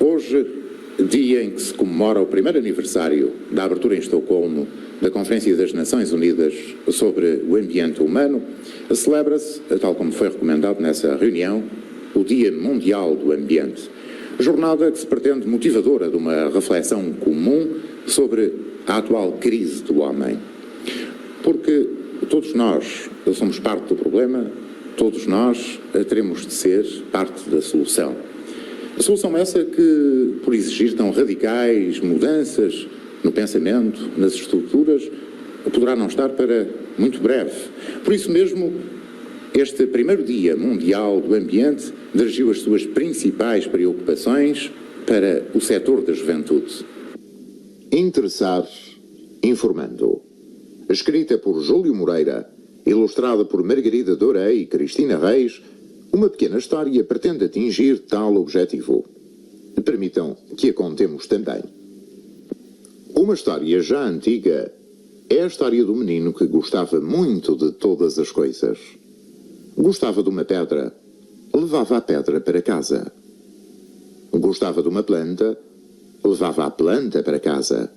Hoje, dia em que se comemora o primeiro aniversário da abertura em Estocolmo da Conferência das Nações Unidas sobre o Ambiente Humano, celebra-se, tal como foi recomendado nessa reunião, o Dia Mundial do Ambiente. Jornada que se pretende motivadora de uma reflexão comum sobre a atual crise do homem. Porque todos nós somos parte do problema, todos nós teremos de ser parte da solução. A solução essa que, por exigir tão radicais mudanças no pensamento, nas estruturas, poderá não estar para muito breve. Por isso mesmo, este primeiro Dia Mundial do Ambiente dirigiu as suas principais preocupações para o setor da juventude. Interessar, informando. Escrita por Júlio Moreira, ilustrada por Margarida Dorei e Cristina Reis, uma pequena história pretende atingir tal objetivo. Permitam que a contemos também. Uma história já antiga é a história do menino que gostava muito de todas as coisas. Gostava de uma pedra, levava a pedra para casa. Gostava de uma planta, levava a planta para casa.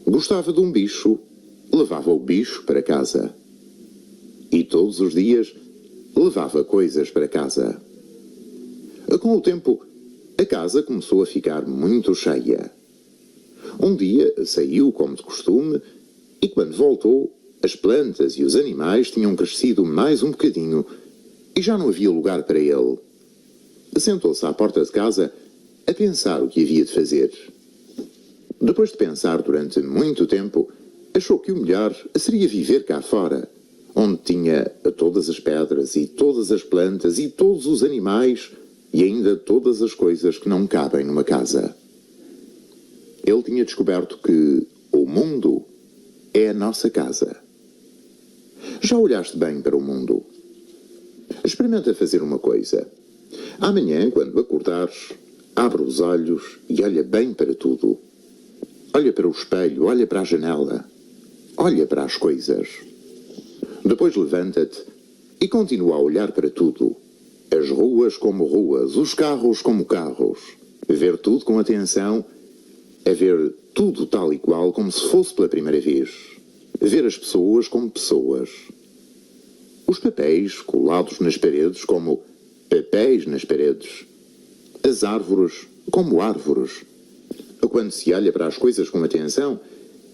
Gostava de um bicho, levava o bicho para casa. E todos os dias levava coisas para casa. Com o tempo, a casa começou a ficar muito cheia. Um dia saiu como de costume e quando voltou, as plantas e os animais tinham crescido mais um bocadinho e já não havia lugar para ele. Sentou-se à porta de casa a pensar o que havia de fazer. Depois de pensar durante muito tempo, achou que o melhor seria viver cá fora, onde tinha todas as pedras e todas as plantas e todos os animais e ainda todas as coisas que não cabem numa casa. Ele tinha descoberto que o mundo é a nossa casa. Já olhaste bem para o mundo? Experimenta fazer uma coisa. Amanhã, quando acordares, abre os olhos e olha bem para tudo. Olha para o espelho, olha para a janela, olha para as coisas. Depois levanta-te e continua a olhar para tudo. As ruas como ruas, os carros como carros. Ver tudo com atenção é ver tudo tal e qual como se fosse pela primeira vez. Ver as pessoas como pessoas. Os papéis colados nas paredes como papéis nas paredes. As árvores como árvores. Quando se olha para as coisas com atenção,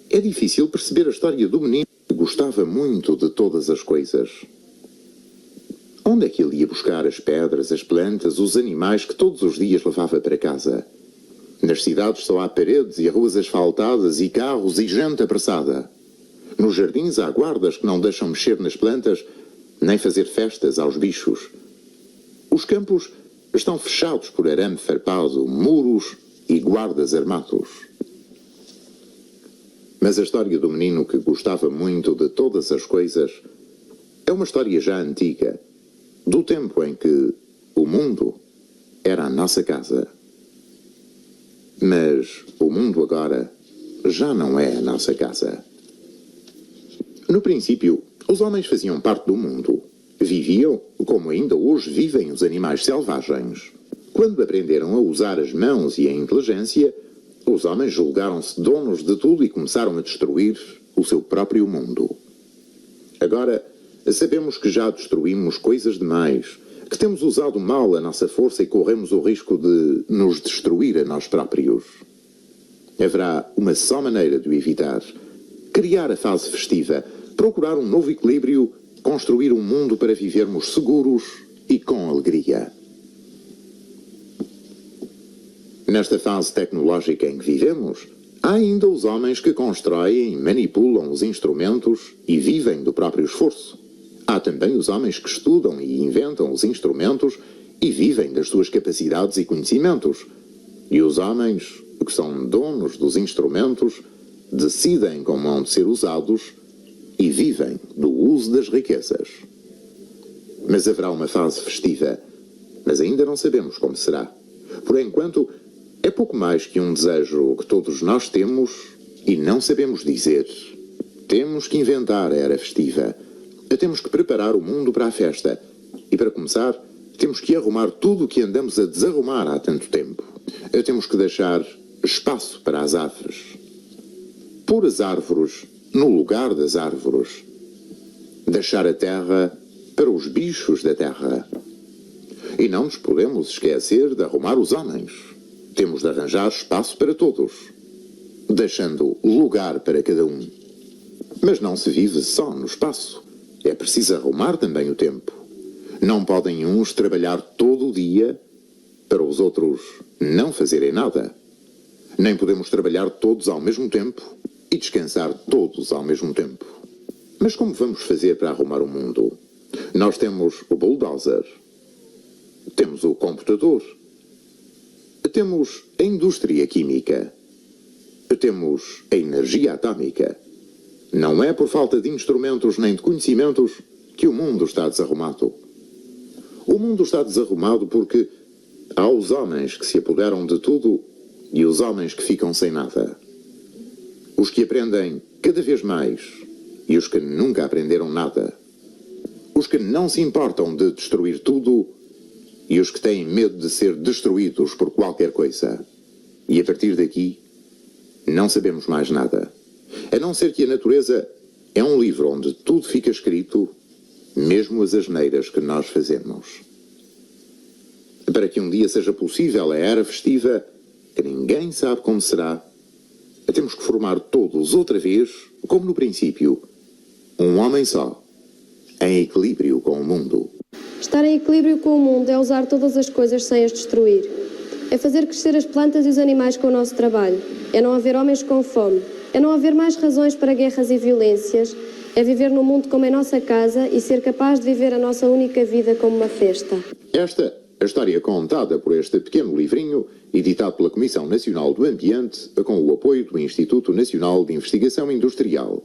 é difícil perceber a história do menino que gostava muito de todas as coisas. Onde é que ele ia buscar as pedras, as plantas, os animais que todos os dias levava para casa? Nas cidades só há paredes e ruas asfaltadas e carros e gente apressada. Nos jardins há guardas que não deixam mexer nas plantas nem fazer festas aos bichos. Os campos estão fechados por arame farpado, muros e guardas armados. Mas a história do menino que gostava muito de todas as coisas é uma história já antiga, do tempo em que o mundo era a nossa casa. Mas o mundo agora já não é a nossa casa. No princípio, os homens faziam parte do mundo. Viviam como ainda hoje vivem os animais selvagens. Quando aprenderam a usar as mãos e a inteligência, os homens julgaram-se donos de tudo e começaram a destruir o seu próprio mundo. Agora, sabemos que já destruímos coisas demais, que temos usado mal a nossa força e corremos o risco de nos destruir a nós próprios. Haverá uma só maneira de o evitar: criar a fase festiva, procurar um novo equilíbrio, construir um mundo para vivermos seguros e com alegria. Nesta fase tecnológica em que vivemos, há ainda os homens que constroem e manipulam os instrumentos e vivem do próprio esforço. Há também os homens que estudam e inventam os instrumentos e vivem das suas capacidades e conhecimentos. E os homens, que são donos dos instrumentos, decidem como hão de ser usados e vivem do uso das riquezas. Mas haverá uma fase festiva, mas ainda não sabemos como será. Por enquanto, é pouco mais que um desejo que todos nós temos e não sabemos dizer. Temos que inventar a era festiva. Temos que preparar o mundo para a festa. E para começar, temos que arrumar tudo o que andamos a desarrumar há tanto tempo. Temos que deixar espaço para as árvores. Pôr as árvores no lugar das árvores. Deixar a terra para os bichos da terra. E não nos podemos esquecer de arrumar os homens. Temos de arranjar espaço para todos, deixando lugar para cada um. Mas não se vive só no espaço. É preciso arrumar também o tempo. Não podem uns trabalhar todo o dia para os outros não fazerem nada. Nem podemos trabalhar todos ao mesmo tempo e descansar todos ao mesmo tempo. Mas como vamos fazer para arrumar o mundo? Nós temos o bulldozer, temos o computador, temos a indústria química, temos a energia atômica. Não é por falta de instrumentos nem de conhecimentos que o mundo está desarrumado. O mundo está desarrumado porque há os homens que se apoderam de tudo e os homens que ficam sem nada. Os que aprendem cada vez mais e os que nunca aprenderam nada. Os que não se importam de destruir tudo e os que têm medo de ser destruídos por qualquer coisa. E a partir daqui, não sabemos mais nada. A não ser que a natureza é um livro onde tudo fica escrito, mesmo as asneiras que nós fazemos. Para que um dia seja possível a era festiva, que ninguém sabe como será, temos que formar todos outra vez, como no princípio, um homem só, em equilíbrio com o mundo. Estar em equilíbrio com o mundo é usar todas as coisas sem as destruir. É fazer crescer as plantas e os animais com o nosso trabalho. É não haver homens com fome. É não haver mais razões para guerras e violências. É viver no mundo como em nossa casa e ser capaz de viver a nossa única vida como uma festa. Esta é a história contada por este pequeno livrinho, editado pela Comissão Nacional do Ambiente, com o apoio do Instituto Nacional de Investigação Industrial.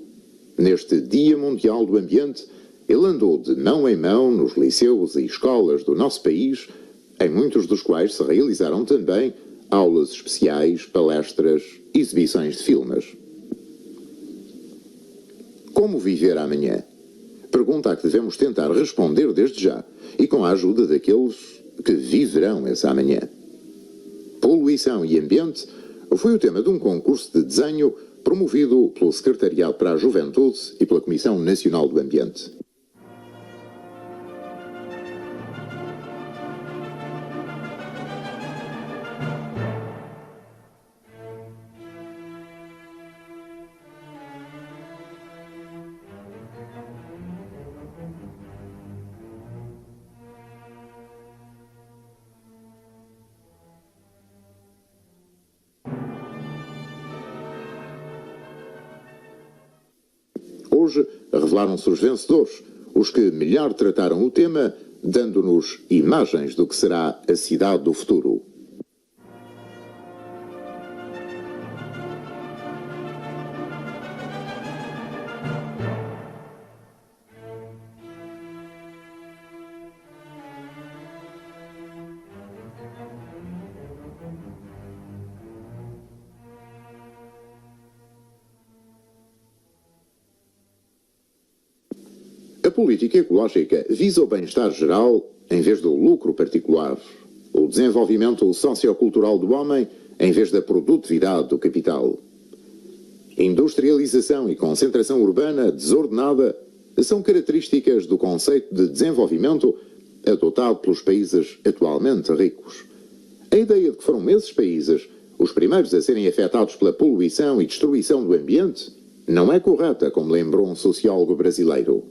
Neste Dia Mundial do Ambiente, ele andou de mão em mão nos liceus e escolas do nosso país, em muitos dos quais se realizaram também aulas especiais, palestras, exibições de filmes. Como viver amanhã? Pergunta a que devemos tentar responder desde já, e com a ajuda daqueles que viverão essa amanhã. Poluição e ambiente foi o tema de um concurso de desenho promovido pelo Secretariado para a Juventude e pela Comissão Nacional do Ambiente. Hoje revelaram-se os vencedores, os que melhor trataram o tema, dando-nos imagens do que será a cidade do futuro. A política ecológica visa o bem-estar geral em vez do lucro particular, o desenvolvimento sociocultural do homem em vez da produtividade do capital. Industrialização e concentração urbana desordenada são características do conceito de desenvolvimento adotado pelos países atualmente ricos. A ideia de que foram esses países os primeiros a serem afetados pela poluição e destruição do ambiente não é correta, como lembrou um sociólogo brasileiro.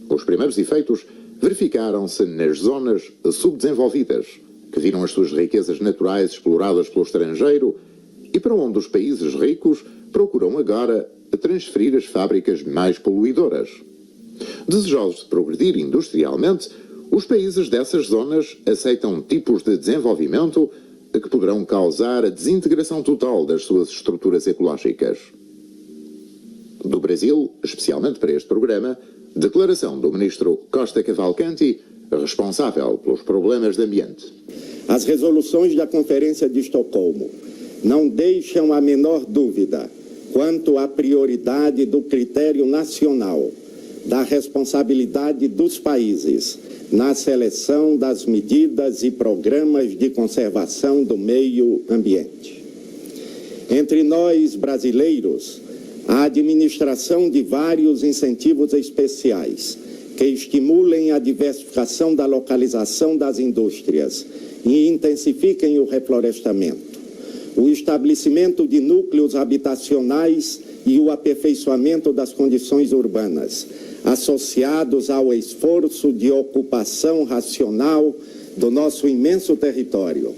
Os primeiros efeitos verificaram-se nas zonas subdesenvolvidas, que viram as suas riquezas naturais exploradas pelo estrangeiro e para onde os países ricos procuram agora transferir as fábricas mais poluidoras. Desejosos de progredir industrialmente, os países dessas zonas aceitam tipos de desenvolvimento que poderão causar a desintegração total das suas estruturas ecológicas. Do Brasil, especialmente para este programa, declaração do ministro Costa Cavalcanti, responsável pelos problemas de ambiente. As resoluções da Conferência de Estocolmo não deixam a menor dúvida quanto à prioridade do critério nacional, da responsabilidade dos países na seleção das medidas e programas de conservação do meio ambiente. Entre nós, brasileiros, a administração de vários incentivos especiais que estimulem a diversificação da localização das indústrias e intensifiquem o reflorestamento, o estabelecimento de núcleos habitacionais e o aperfeiçoamento das condições urbanas, associados ao esforço de ocupação racional do nosso imenso território.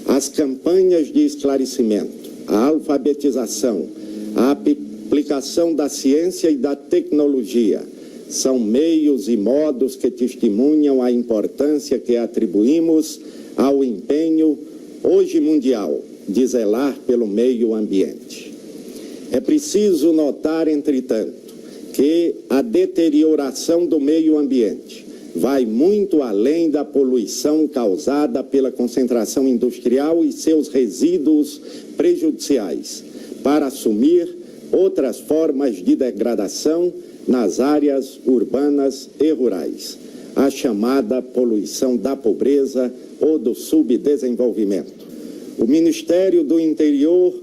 As campanhas de esclarecimento, a alfabetização, a aplicação da ciência e da tecnologia são meios e modos que testemunham a importância que atribuímos ao empenho, hoje mundial, de zelar pelo meio ambiente. É preciso notar, entretanto, que a deterioração do meio ambiente vai muito além da poluição causada pela concentração industrial e seus resíduos prejudiciais, para assumir outras formas de degradação nas áreas urbanas e rurais, a chamada poluição da pobreza ou do subdesenvolvimento. O Ministério do Interior,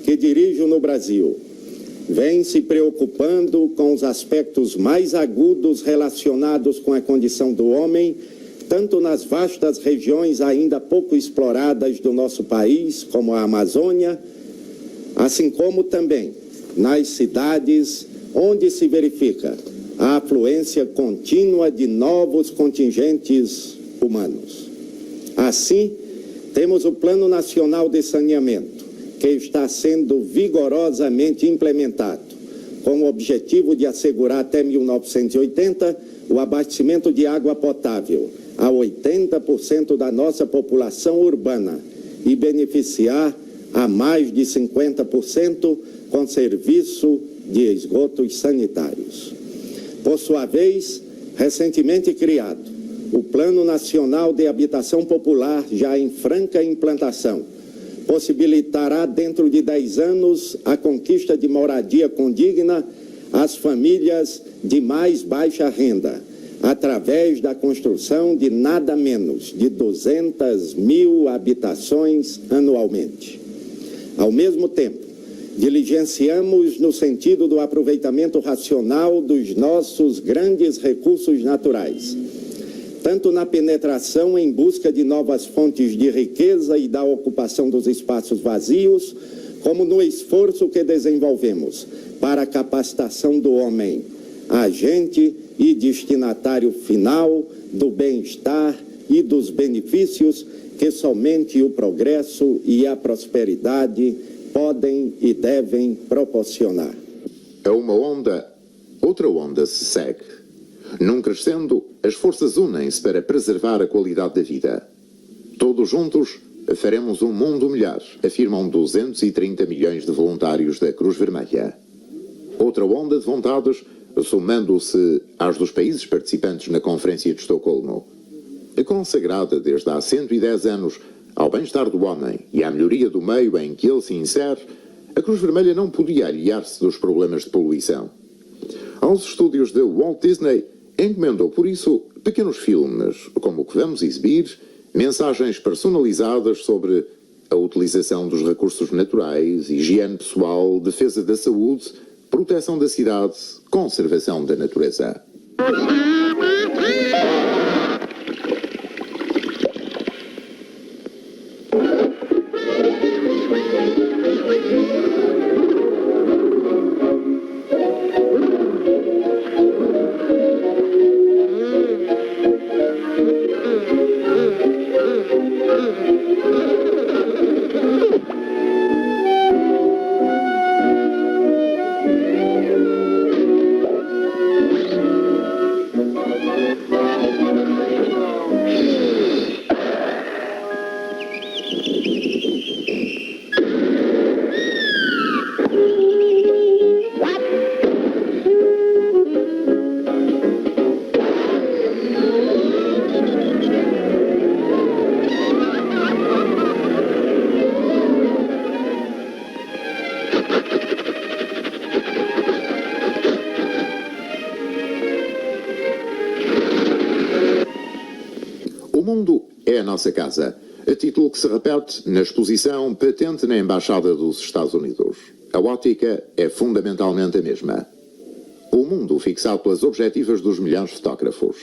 que dirijo no Brasil, vem se preocupando com os aspectos mais agudos relacionados com a condição do homem, tanto nas vastas regiões ainda pouco exploradas do nosso país, como a Amazônia, assim como também nas cidades onde se verifica a afluência contínua de novos contingentes humanos. Assim, temos o Plano Nacional de Saneamento, que está sendo vigorosamente implementado, com o objetivo de assegurar até 1980 o abastecimento de água potável a 80% da nossa população urbana e beneficiar a mais de 50% com serviço de esgotos sanitários. Por sua vez, recentemente criado, o Plano Nacional de Habitação Popular, já em franca implantação, possibilitará dentro de 10 anos a conquista de moradia condigna às famílias de mais baixa renda, através da construção de nada menos de 200 mil habitações anualmente. Ao mesmo tempo, diligenciamos no sentido do aproveitamento racional dos nossos grandes recursos naturais, tanto na penetração em busca de novas fontes de riqueza e da ocupação dos espaços vazios, como no esforço que desenvolvemos para a capacitação do homem, agente e destinatário final do bem-estar e dos benefícios que somente o progresso e a prosperidade podem e devem proporcionar. É uma onda, outra onda se segue. Num crescendo, as forças unem-se para preservar a qualidade da vida. Todos juntos faremos um mundo melhor, afirmam 230 milhões de voluntários da Cruz Vermelha. Outra onda de vontades, somando-se às dos países participantes na Conferência de Estocolmo. Consagrada desde há 110 anos ao bem-estar do homem e à melhoria do meio em que ele se insere, a Cruz Vermelha não podia aliar-se dos problemas de poluição. Aos estúdios de Walt Disney, encomendou por isso pequenos filmes, como o que vamos exibir, mensagens personalizadas sobre a utilização dos recursos naturais, higiene pessoal, defesa da saúde, proteção da cidade, conservação da natureza. nossa casa, a título que se repete na exposição patente na Embaixada dos Estados Unidos. A ótica é fundamentalmente a mesma. O mundo fixado pelas objetivas dos milhares de fotógrafos.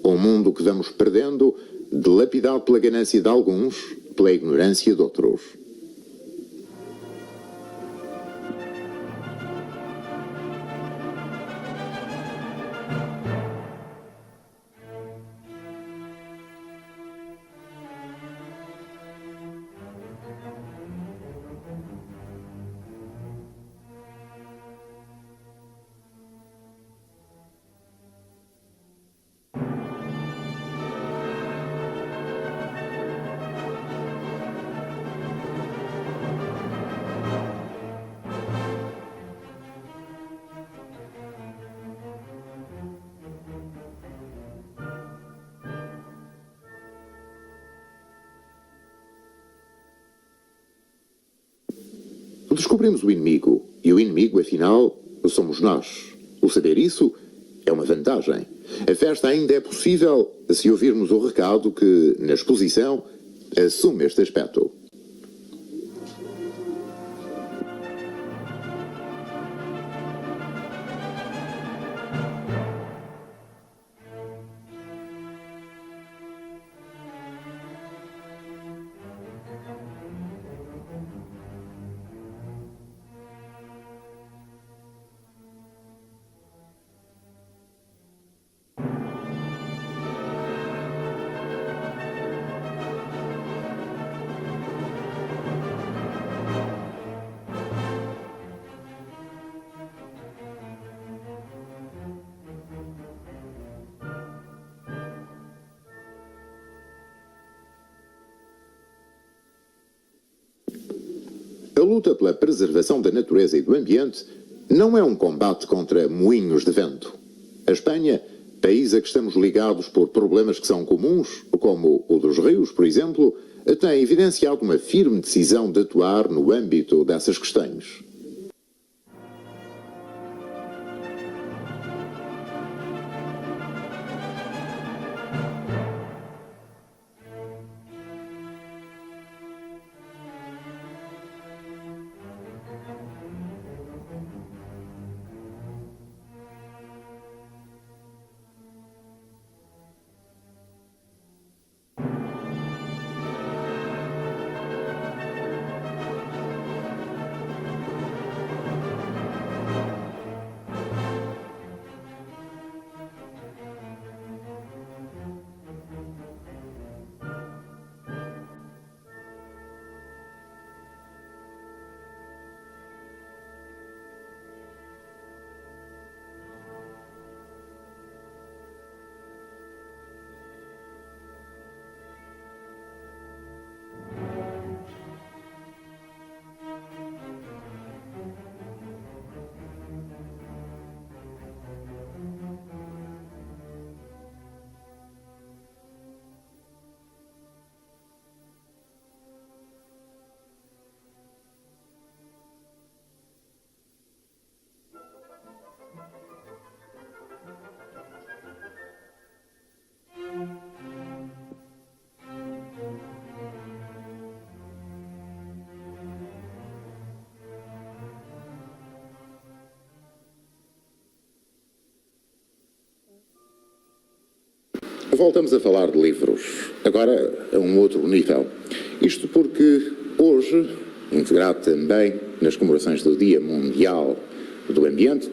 Um mundo que vamos perdendo, dilapidado pela ganância de alguns, pela ignorância de outros. Descobrimos o inimigo, e o inimigo, afinal, somos nós. O saber isso é uma vantagem. A festa ainda é possível se ouvirmos o recado que, na exposição, assume este aspecto. A luta pela preservação da natureza e do ambiente não é um combate contra moinhos de vento. A Espanha, país a que estamos ligados por problemas que são comuns, como o dos rios, por exemplo, tem evidenciado uma firme decisão de atuar no âmbito dessas questões. Voltamos a falar de livros, agora a um outro nível. Isto porque hoje, integrado também nas comemorações do Dia Mundial do Ambiente,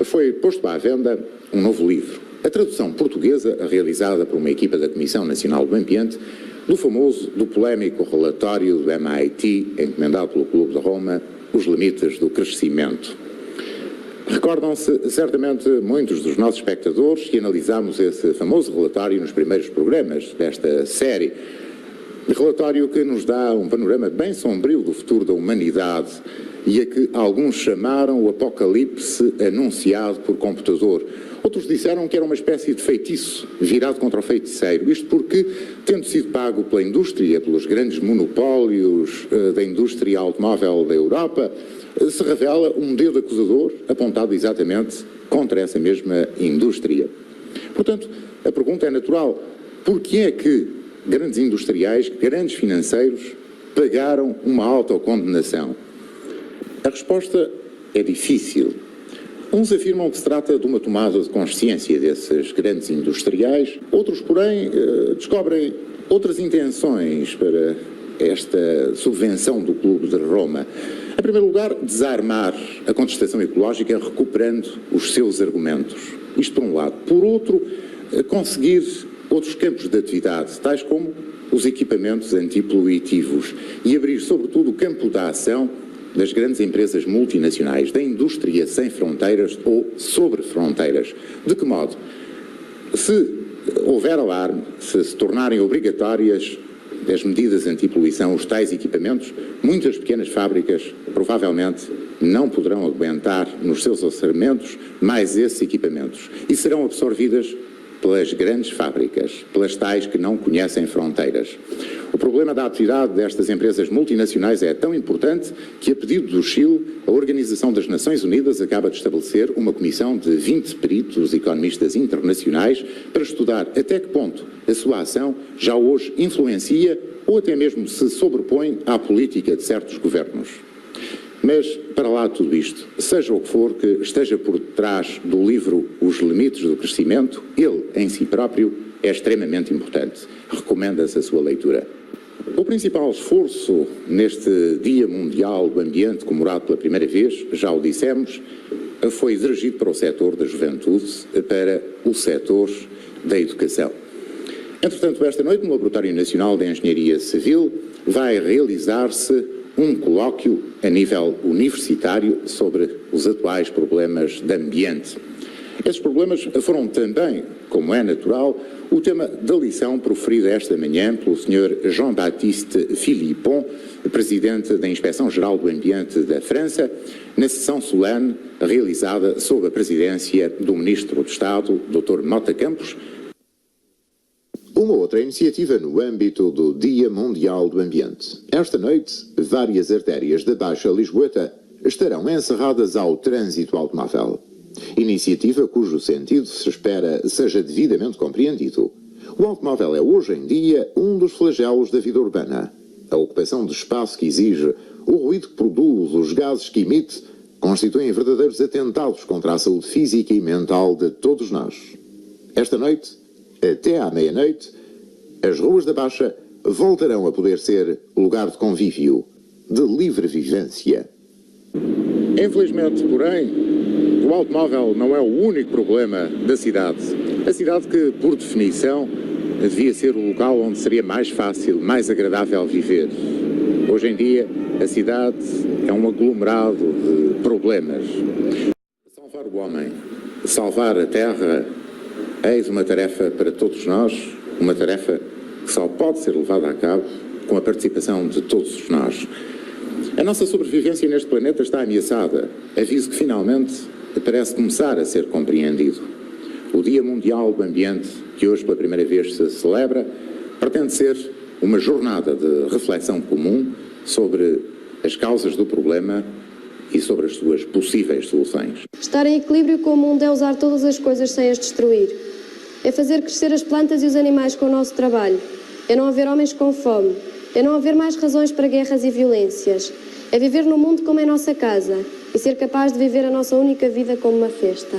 foi posto à venda um novo livro. A tradução portuguesa, realizada por uma equipa da Comissão Nacional do Ambiente, do polémico relatório do MIT, encomendado pelo Clube de Roma, Os Limites do Crescimento. Recordam-se certamente muitos dos nossos espectadores que analisámos esse famoso relatório nos primeiros programas desta série. Relatório que nos dá um panorama bem sombrio do futuro da humanidade e a que alguns chamaram o apocalipse anunciado por computador. Outros disseram que era uma espécie de feitiço virado contra o feiticeiro. Isto porque, tendo sido pago pela indústria, pelos grandes monopólios da indústria automóvel da Europa, se revela um dedo acusador apontado exatamente contra essa mesma indústria. Portanto, a pergunta é natural. Por que é que grandes industriais, grandes financeiros pagaram uma autocondenação? A resposta é difícil. Uns afirmam que se trata de uma tomada de consciência desses grandes industriais, outros, porém, descobrem outras intenções para esta subvenção do Clube de Roma. Em primeiro lugar, desarmar a contestação ecológica recuperando os seus argumentos. Isto por um lado. Por outro, conseguir outros campos de atividade, tais como os equipamentos antipolutivos, e abrir, sobretudo, o campo da ação das grandes empresas multinacionais, da indústria sem fronteiras ou sobre fronteiras. De que modo? Se houver alarme, se tornarem obrigatórias as medidas antipoluição, os tais equipamentos, muitas pequenas fábricas provavelmente não poderão aguentar nos seus orçamentos mais esses equipamentos e serão absorvidas pelas grandes fábricas, pelas tais que não conhecem fronteiras. O problema da atividade destas empresas multinacionais é tão importante que, a pedido do Chile, a Organização das Nações Unidas acaba de estabelecer uma comissão de 20 peritos economistas internacionais para estudar até que ponto a sua ação já hoje influencia ou até mesmo se sobrepõe à política de certos governos. Mas, para lá de tudo isto, seja o que for que esteja por trás do livro Os Limites do Crescimento, ele, em si próprio, é extremamente importante. Recomenda-se a sua leitura. O principal esforço neste Dia Mundial do Ambiente, comemorado pela primeira vez, já o dissemos, foi dirigido para o setor da juventude, para o setor da educação. Entretanto, esta noite, no Laboratório Nacional de Engenharia Civil, vai realizar-se um colóquio a nível universitário sobre os atuais problemas de ambiente. Esses problemas foram também, como é natural, o tema da lição proferida esta manhã pelo Sr. Jean-Baptiste Philippon, Presidente da Inspeção-Geral do Ambiente da França, na sessão solene realizada sob a presidência do Ministro de Estado, Dr. Mota Campos. Uma outra iniciativa no âmbito do Dia Mundial do Ambiente. Esta noite, várias artérias da Baixa Lisboeta estarão encerradas ao trânsito automóvel. Iniciativa cujo sentido se espera seja devidamente compreendido. O automóvel é hoje em dia um dos flagelos da vida urbana. A ocupação de espaço que exige, o ruído que produz, os gases que emite, constituem verdadeiros atentados contra a saúde física e mental de todos nós. Esta noite, até à meia-noite, as ruas da Baixa voltarão a poder ser lugar de convívio, de livre vivência. Infelizmente, porém, o automóvel não é o único problema da cidade. A cidade que, por definição, devia ser o local onde seria mais fácil, mais agradável viver. Hoje em dia, a cidade é um aglomerado de problemas. Salvar o homem, salvar a terra, eis uma tarefa para todos nós, uma tarefa que só pode ser levada a cabo com a participação de todos nós. A nossa sobrevivência neste planeta está ameaçada. Aviso que finalmente parece começar a ser compreendido. O Dia Mundial do Ambiente, que hoje pela primeira vez se celebra, pretende ser uma jornada de reflexão comum sobre as causas do problema e sobre as suas possíveis soluções. Estar em equilíbrio com o mundo é usar todas as coisas sem as destruir. É fazer crescer as plantas e os animais com o nosso trabalho. É não haver homens com fome. É não haver mais razões para guerras e violências. É viver no mundo como em nossa casa e ser capaz de viver a nossa única vida como uma festa.